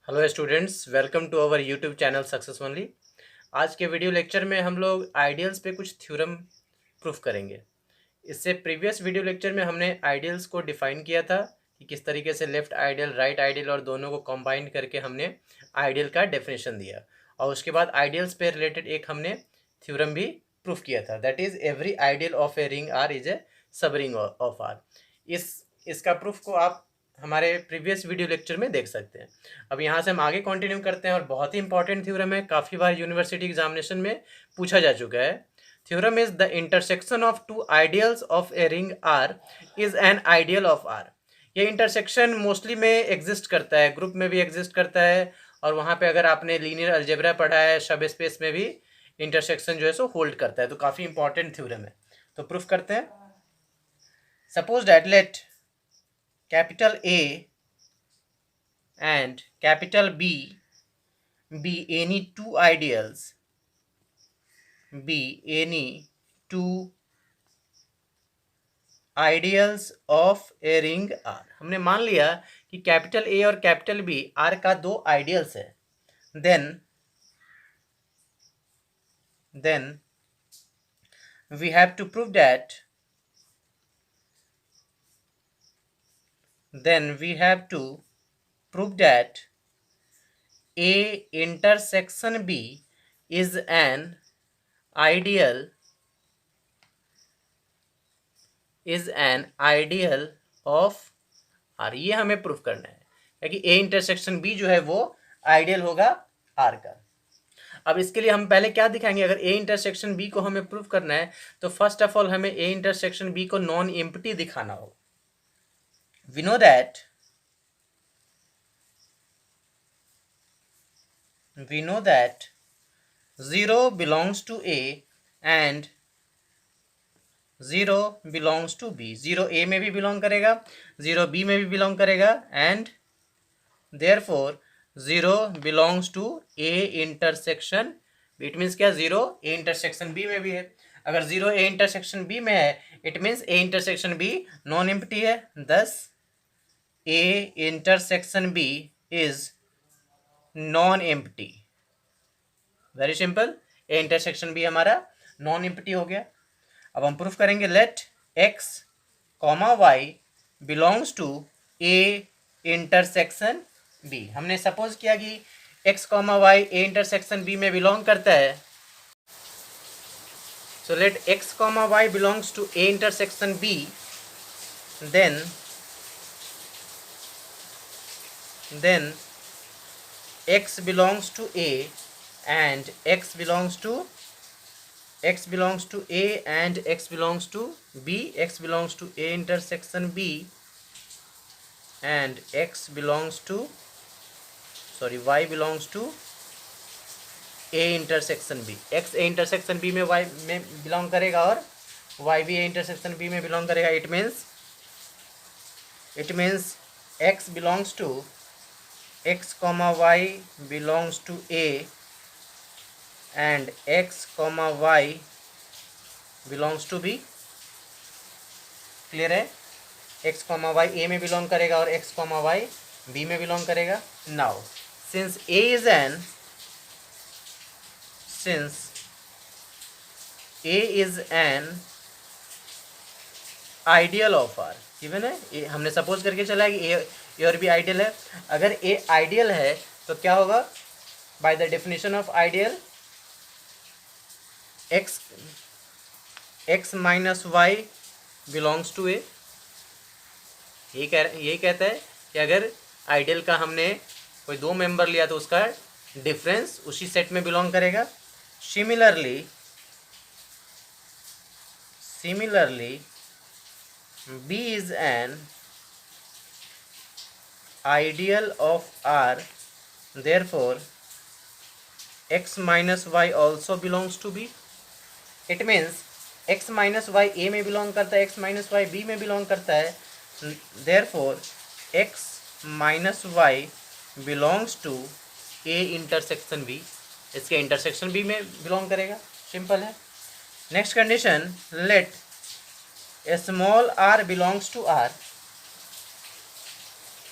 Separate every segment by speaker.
Speaker 1: Hello students, welcome to our YouTube channel success only. आज के video lecture में हम लोग आइडियल्स पे कुछ थ्योरम प्रूफ करेंगे। इससे प्रीवियस वीडियो लेक्चर में हमने आइडियल्स को डिफाइन किया था कि किस तरीके से लेफ्ट आइडियल, राइट आइडियल और दोनों को कंबाइन करके हमने आइडियल का डेफिनेशन दिया। और उसके बाद आइडियल्स पे रिलेटेड एक हमने थ्योरम भी प्रूफ किया था, that is every ideal of a ring R is a subring of R. इसका प्रूफ को आप हमारे प्रीवियस वीडियो लेक्चर में देख सकते हैं। अब यहाँ से हम आगे कंटिन्यू करते हैं और बहुत ही इंपॉर्टेंट थ्योरम है, काफ़ी बार यूनिवर्सिटी एग्जामिनेशन में पूछा जा चुका है। Theorem is the intersection of two ideals of a ring R is an ideal of R. ये इंटरसेक्शन मोस्टली में एग्जिस्ट करता है, ग्रुप में भी एग्जिस्ट करता है, और वहाँ पे अगर आपने लीनियर अलजेब्रा पढ़ा है, सब स्पेस में भी इंटरसेक्शन जो है सो होल्ड करता है। तो काफ़ी इंपॉर्टेंट थ्योरम है, तो प्रूफ करते हैं। Suppose that let capital A and capital B be any two ideals, of a ring R। हमने मान लिया कि कैपिटल A और कैपिटल B R का दो आइडियल्स है। then we have to prove that A intersection B is an ideal of R। ये हमें प्रूफ करना है कि A इंटरसेक्शन B जो है वो आइडियल होगा R का। अब इसके लिए हम पहले क्या दिखाएंगे, अगर A इंटरसेक्शन B को हमें प्रूफ करना है तो फर्स्ट ऑफ ऑल हमें A इंटरसेक्शन B को नॉन एम्प्टी दिखाना होगा। We know that 0 belongs to A and 0 belongs to B। 0 A में भी बिलोंग करेगा, 0 B में भी बिलोंग करेगा, and therefore 0 belongs to A intersection B। It means क्या, 0 A इंटरसेक्शन B में भी है। अगर 0 A इंटरसेक्शन B में है, it means A intersection B non empty है। Thus A intersection B is non empty. Very simple, A intersection B हमारा non empty हो गया। अब हम प्रूफ करेंगे, let x, y belongs to A intersection B। हमने सपोज किया कि x, y A intersection B में बिलोंग करता है। So let x, y belongs to A intersection B, then x belongs to A and x belongs to A and x belongs to B। x belongs to A intersection B and x belongs to y belongs to A intersection B। x A intersection B में y में belong करेगा और y भी A intersection B में belong करेगा। It means x belongs to x, y belongs to A and x, y belongs to B। Clear है, x, y A में belong करेगा और x, y B में बिलोंग करेगा। Now since A is an ideal of R, even है, हमने suppose करके चला है कि A और B आइडियल है। अगर A आइडियल है तो क्या होगा, by the definition of ideal x minus y belongs to a. यही कहता है कि अगर आइडियल का हमने कोई दो मेंबर लिया तो उसका डिफरेंस उसी सेट में बिलोंग करेगा। Similarly B is an ideal of R, therefore x minus y also belongs to B। It means x minus y A में बिलोंग करता है, x माइनस वाई B में बिलोंग करता है, therefore x minus y belongs to A intersection B। इसके intersection B में belong करेगा, simple है। Next condition, let small r belongs to R।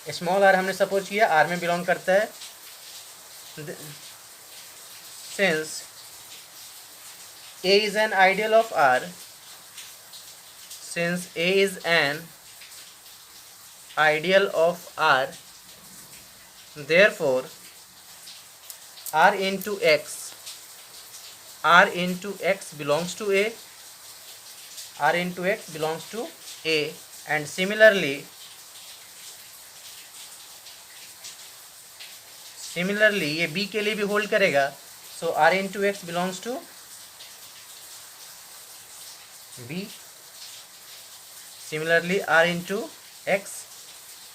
Speaker 1: Small r हमने सपोज किया R में बिलोंग करता है, since A is an ideal of R, since A is an ideal of R, therefore R into X belongs to A, R into X belongs to A, and similarly ये B के लिए भी hold करेगा. So R into X belongs to B. Similarly R into X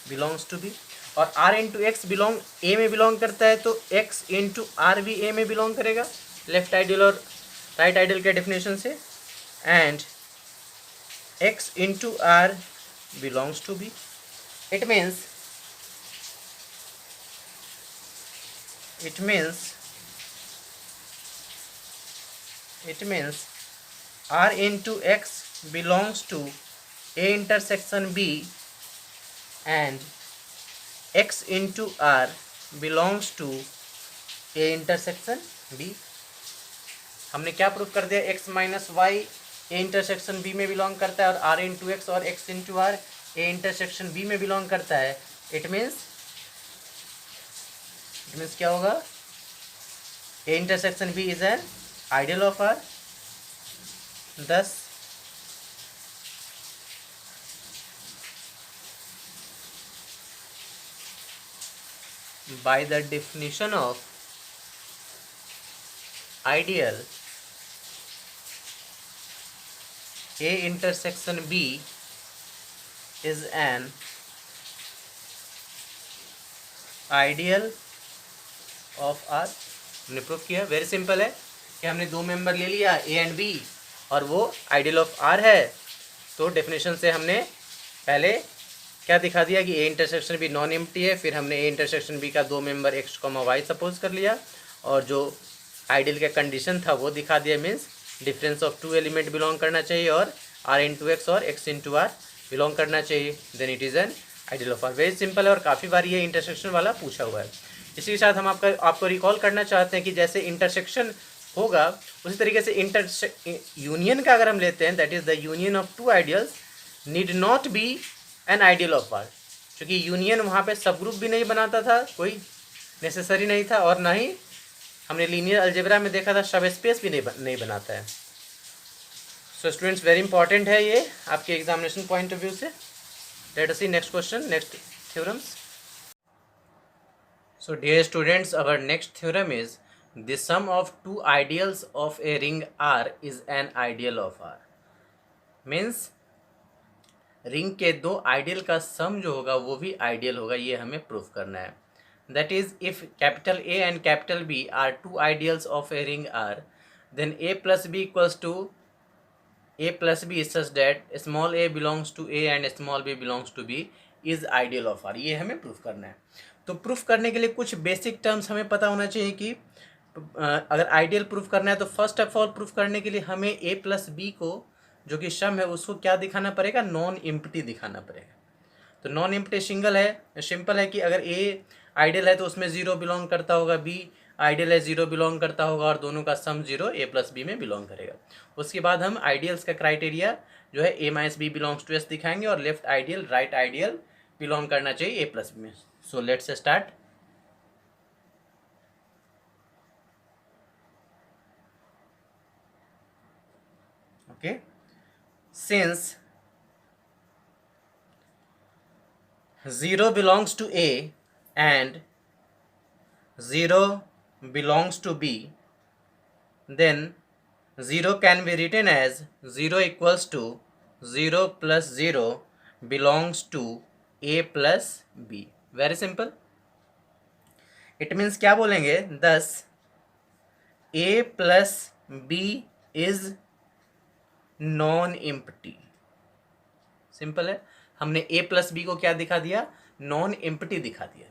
Speaker 1: belongs to B. और R into X A में belong करता है तो X into R भी A में बिलोंग करेगा लेफ्ट आइडियल और राइट आइडियल के डेफिनेशन से. And X into R belongs to B. It means R into X belongs to A intersection B and X into R belongs to A intersection B. हमने क्या proof कर दिया? X minus y A intersection B में belong करता है और R into x और X into R A intersection B में बिलोंग करता है. इट मीन्स क्या होगा? A intersection B is an ideal of R. Thus by the definition of ideal, A intersection B is an ideal of R. हमने proof किया. Very simple है कि हमने दो मेंबर ले लिया A एंड B और वो आइडियल ऑफ R है. तो डेफिनेशन से हमने पहले क्या दिखा दिया कि A intersection B non empty है. फिर हमने A इंटरसेक्शन B का दो मेंबर X, Y सपोज कर लिया और जो आइडियल का कंडीशन था वो दिखा दिया. Means difference of two element belong करना चाहिए और R इंटू एक्स और X इंटू आर बिलोंग करना चाहिए. Then it is an ideal of R. Very simple है और काफ़ी बार ये इंटरसेक्शन वाला पूछा हुआ है. इसी के साथ हम आपको रिकॉल करना चाहते हैं कि जैसे इंटरसेक्शन होगा उसी तरीके से यूनियन का अगर हम लेते हैं, that is the union of two ideals need not be an ideal of R. क्योंकि यूनियन वहाँ पे सब ग्रुप भी नहीं बनाता था, कोई नेसेसरी नहीं था, और ना ही हमने लीनियर अलजेब्रा में देखा था सब स्पेस भी नहीं बनाता है. सो स्टूडेंट्स वेरी इंपॉर्टेंट है ये आपके एग्जामिनेशन पॉइंट ऑफ व्यू से. Let us see next question, next theorems. So dear students, our next theorem is the sum of two ideals of a ring R is an ideal of R. Means ring के दो ideal का सम जो होगा वो भी ideal होगा. ये हमें प्रूफ करना है. That is if capital A and capital B are two ideals of a ring R, then A plus B equals to A plus B is such that small a belongs to A and small b belongs to B is ideal of R. ये हमें proof करना है. तो proof करने के लिए कुछ basic terms हमें पता होना चाहिए कि अगर आइडियल प्रूफ करना है तो फर्स्ट ऑफ ऑल प्रूफ करने के लिए हमें A प्लस बी को जो कि सम है उसको क्या दिखाना पड़ेगा? नॉन एम्प्टी दिखाना पड़ेगा. तो नॉन एम्प्टी सिंपल है कि अगर A आइडियल है तो उसमें जीरो बिलोंग करता होगा, B आइडियल है जीरो बिलोंग करता होगा और दोनों का sum zero A plus B में बिलोंग करेगा. उसके बाद हम आइडियल्स का क्राइटेरिया जो है A minus B belongs to S दिखाएंगे और left ideal right ideal belong करना चाहिए A प्लस बी में. So let's start. Okay. Since 0 belongs to A and 0 belongs to B, then 0 can be written as 0 equals to 0 plus 0 belongs to A plus B. Very simple. It means क्या बोलेंगे? Thus A plus B is non empty. Simple है. हमने A plus B को क्या दिखा दिया? Non empty दिखा दिया.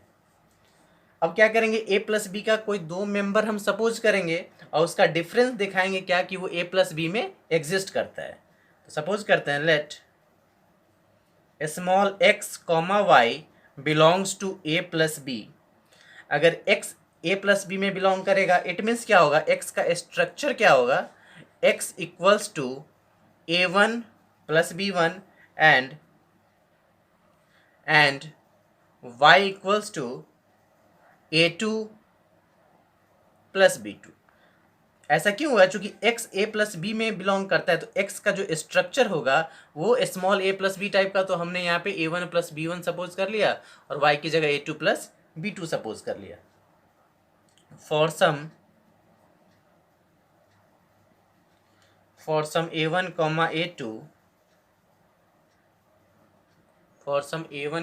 Speaker 1: अब क्या करेंगे? A प्लस बी का कोई दो मेंबर हम सपोज करेंगे और उसका डिफरेंस दिखाएंगे क्या कि वो A प्लस बी में एग्जिस्ट करता है. तो सपोज करते हैं let small x, y belongs to A plus B. अगर x ए प्लस बी में बिलोंग करेगा, इट मीन्स क्या होगा, एक्स का स्ट्रक्चर क्या होगा, x equals to a one plus b one and y equals to a two plus b two. ऐसा क्यों हुआ, चूंकि x a प्लस बी में बिलोंग करता है तो x का जो स्ट्रक्चर होगा वो small a plus b type का, तो हमने यहाँ पे a1 plus b one suppose कर लिया और y की जगह a2 plus b to suppose कर लिया। For some a1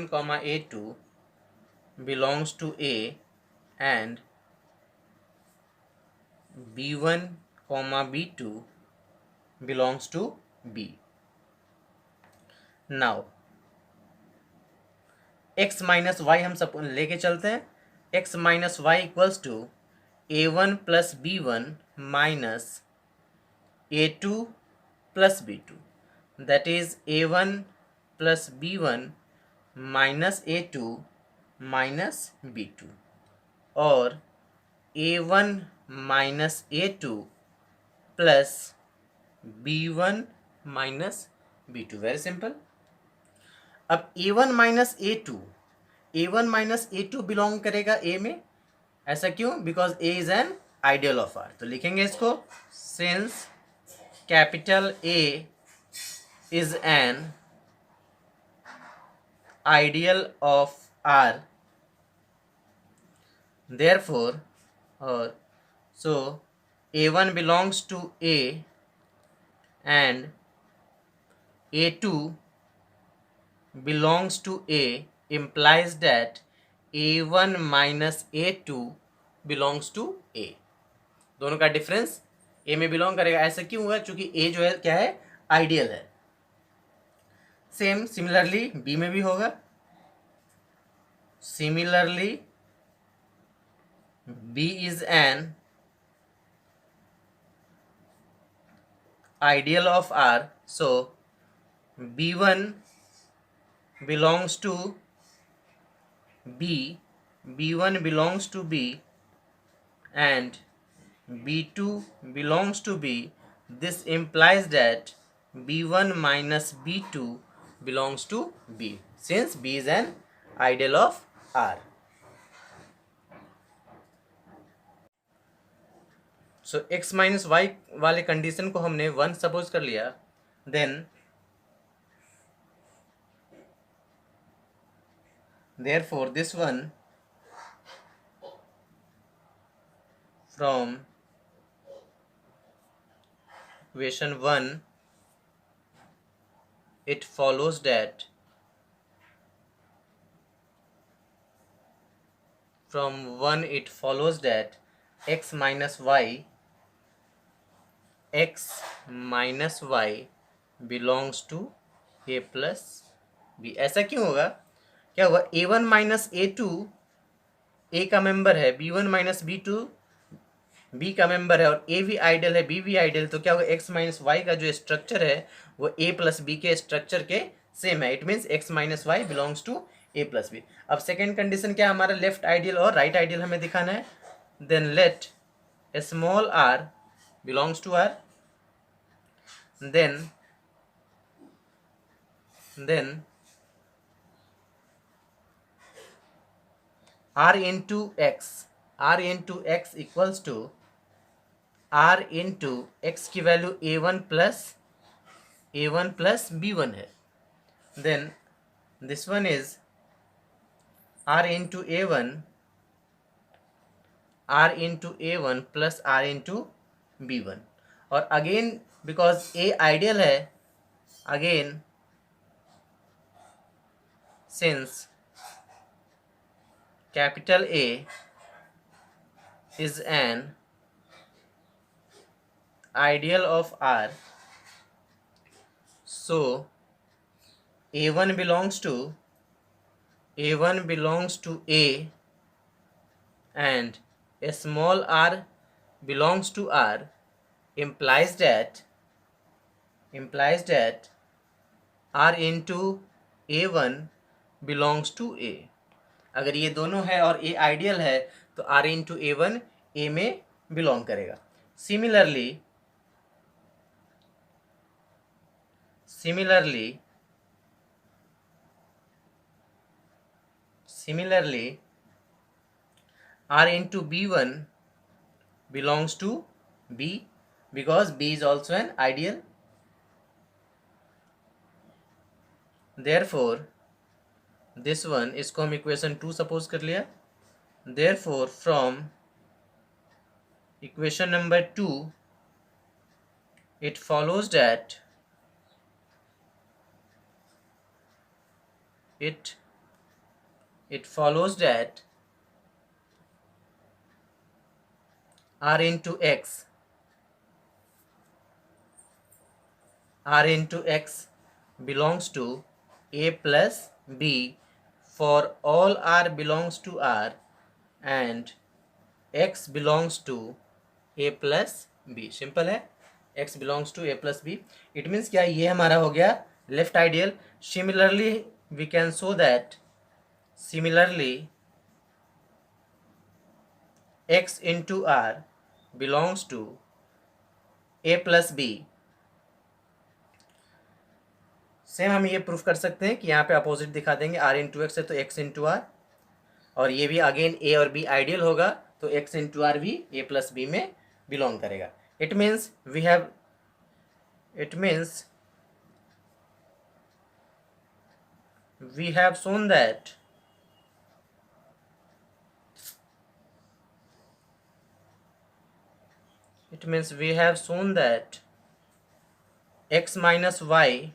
Speaker 1: comma a2 belongs to a and b1 comma b2 belongs to b. Now x minus y हम सब लेके चलते हैं, x minus y equals to a one plus b one minus a two plus b two, that is a one plus b one minus a two minus b two, और a one minus a two plus b one minus b two. Very simple. अब a one minus a two belong करेगा a में, ऐसा क्यों, because a is an ideal of R. तो लिखेंगे इसको, since capital A is an ideal of R, therefore so a1 belongs to a and a2 belongs to a implies that a1 minus a2 belongs to a। दोनों का difference a में belong करेगा। ऐसा क्यों हुआ, क्योंकि a जो है क्या है, आइडियल है। सेम सिमिलरली b में भी होगा। Similarly B is an ideal of R, so B1 belongs to B, B1 belongs to B and B2 belongs to B. This implies that B1 minus B2 belongs to B, since B is an ideal of R. So x minus y वाले condition को हमने 1 suppose कर लिया, then therefore this one from equation 1 it follows that x minus y belongs to a plus b। ऐसा क्यों होगा, क्या हुआ, a one minus a two A का मेंबर है, b one minus b two B का मेंबर है, और ए भी आइडियल है, बी भी आइडियल, तो क्या होगा, एक्स माइनस वाई का जो स्ट्रक्चर है वो ए प्लस बी के स्ट्रक्चर के सेम है। It means x minus y belongs to A plus B. अब सेकेंड कंडीशन क्या, हमारा लेफ्ट आइडियल और राइट आइडियल हमें दिखाना है। Then let small r belongs to R, then r into x equals to r into x की value a1 plus b1 है, then this one is r into a1 plus r into b1, और again because a ideal है, again since capital A is an ideal of R, so A1 belongs to A and a small r belongs to R, implies that R into A1 belongs to A। अगर ये दोनों है और a ideal है तो are into A one ए में belong करेगा। Similarly R into B1 belongs to B because B is also an ideal. Therefore, this one इसको हम equation 2 suppose कर लिया. Therefore, from equation number 2, it follows that R into X belongs to A plus B for all R belongs to R and X belongs to A plus B. Simple है, X belongs to A plus B. It means क्या, ये हमारा हो गया left ideal. Similarly we can show that X into R belongs to A plus B. Same हम ये proof कर सकते हैं कि यहाँ पे अपोजिट दिखा देंगे, R इंटू एक्स है तो X इंटू आर, और ये भी अगेन A और B आइडियल होगा तो X इंटू आर भी A प्लस B में बिलोंग करेगा. It means we have shown that X minus Y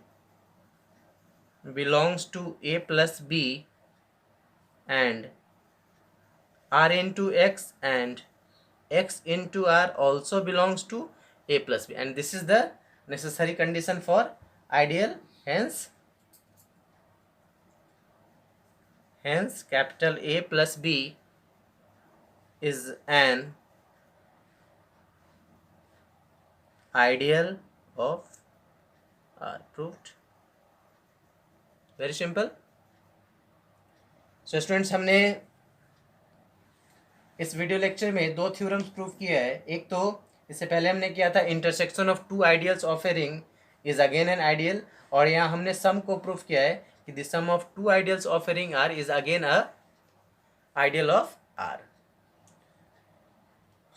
Speaker 1: belongs to A plus B and R into X and X into R also belongs to A plus B, and this is the necessary condition for ideal. Hence capital A plus B is an ideal of R. Proved. Very simple. So students, हमने इस video lecture में दो theorems prove किया है. एक तो इससे पहले हमने किया था intersection of two ideals of a ring is again an ideal, और यहाँ हमने सम को प्रूव किया है कि the sum of two ideals of a ring R is again a ideal of R.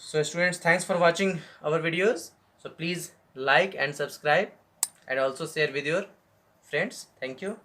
Speaker 1: So students, thanks for watching our videos. So please like and subscribe and also share with your friends. Thank you.